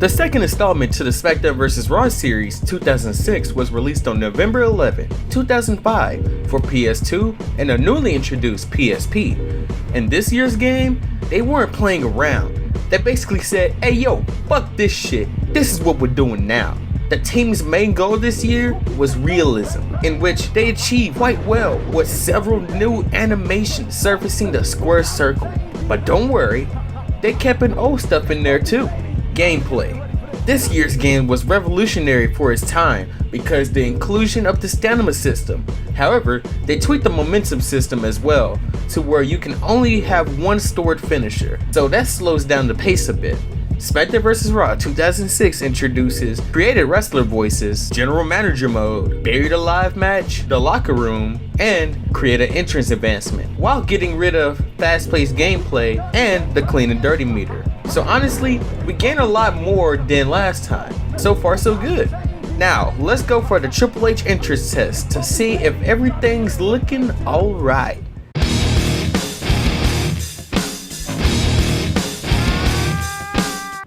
The second installment to the SmackDown vs. Raw series 2006 was released on November 11, 2005 for PS2 and a newly introduced PSP. In this year's game, they weren't playing around. They basically said, hey yo, fuck this shit, this is what we're doing now. The team's main goal this year was realism, in which they achieved quite well with several new animations surfacing the square circle. But don't worry, they kept an old stuff in there too. Gameplay. This year's game was revolutionary for its time because the inclusion of the stamina system. However, they tweaked the momentum system as well to where you can only have one stored finisher, so that slows down the pace a bit. SmackDown vs. Raw 2006 introduces created wrestler voices, general manager mode, buried alive match, the locker room, and create an entrance advancement, while getting rid of fast-paced gameplay and the clean and dirty meter. So honestly, we gained a lot more than last time. So far so good. Now, let's go for the Triple H entrance test to see if everything's looking alright.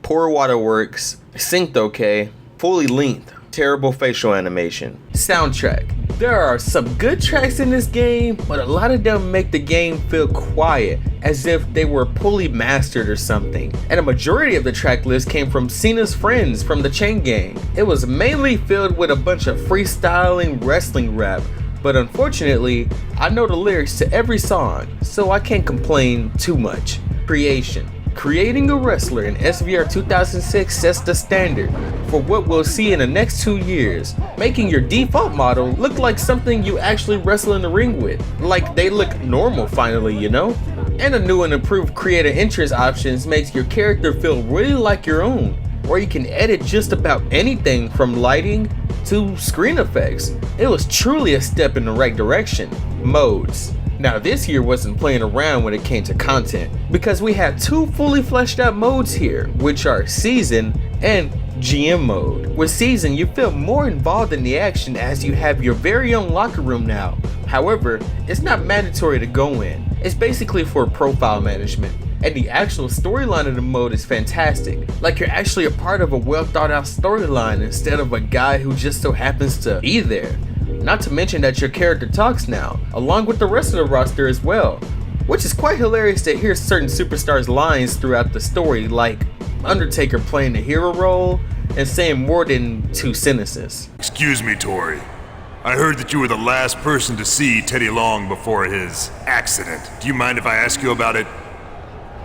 Poor waterworks, synced okay, fully length, terrible facial animation. Soundtrack. There are some good tracks in this game, but a lot of them make the game feel quiet, as if they were poorly mastered or something. And a majority of the track list came from Cena's friends from the Chain Gang. It was mainly filled with a bunch of freestyling wrestling rap, but unfortunately, I know the lyrics to every song, so I can't complain too much. Creation. Creating a wrestler in SVR 2006 sets the standard for what we'll see in the next 2 years, making your default model look like something you actually wrestle in the ring with. Like they look normal finally, you know? And the new and improved creative entrance options makes your character feel really like your own, where you can edit just about anything from lighting to screen effects. It was truly a step in the right direction. Modes. Now this year wasn't playing around when it came to content, because we have two fully fleshed out modes here, which are Season and GM mode. With Season, you feel more involved in the action as you have your very own locker room now. However, it's not mandatory to go in. It's basically for profile management. And the actual storyline of the mode is fantastic. Like you're actually a part of a well thought out storyline instead of a guy who just so happens to be there. Not to mention that your character talks now, along with the rest of the roster as well, which is quite hilarious to hear certain superstars' lines throughout the story, like Undertaker playing the hero role and saying more than 2 sentences. Excuse me, Tori. I heard that you were the last person to see Teddy Long before his accident. Do you mind if I ask you about it?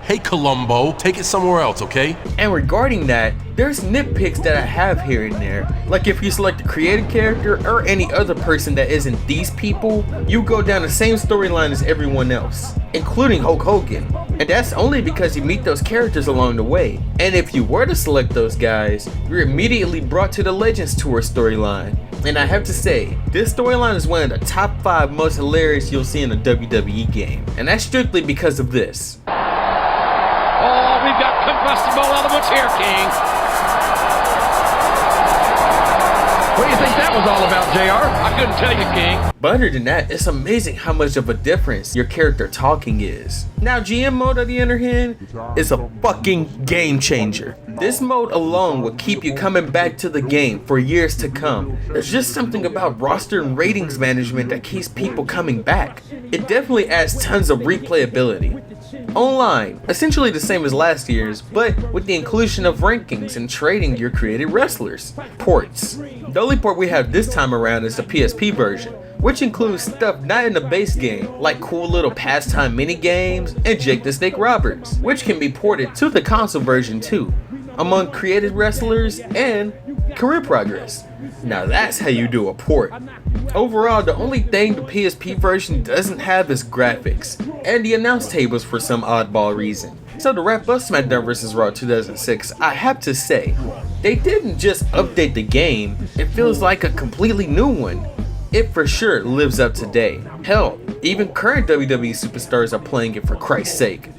Hey Columbo, take it somewhere else, okay? And regarding that, there's nitpicks that I have here and there. Like if you select a created character or any other person that isn't these people, you go down the same storyline as everyone else, including Hulk Hogan. And that's only because you meet those characters along the way. And if you were to select those guys, you're immediately brought to the Legends Tour storyline. And I have to say, this storyline is one of the top 5 most hilarious you'll see in a WWE game. And that's strictly because of this. Oh, we've got combustible elements here, King. What do you think that was all about, JR? I couldn't tell you, King. But other than that, it's amazing how much of a difference your character talking is. Now, GM mode, on the other hand, is a fucking game changer. This mode alone will keep you coming back to the game for years to come. There's just something about roster and ratings management that keeps people coming back. It definitely adds tons of replayability. Online, essentially the same as last year's, but with the inclusion of rankings and trading your created wrestlers. Ports. The only port we have this time around is the PSP version, which includes stuff not in the base game, like cool little pastime mini games and Jake the Snake Roberts, which can be ported to the console version too, among created wrestlers and career progress. Now that's how you do a port. Overall, the only thing the PSP version doesn't have is graphics, and the announce tables for some oddball reason. So to wrap up SmackDown vs. Raw 2006, I have to say, they didn't just update the game, it feels like a completely new one. It for sure lives up today. Hell, even current WWE superstars are playing it for Christ's sake.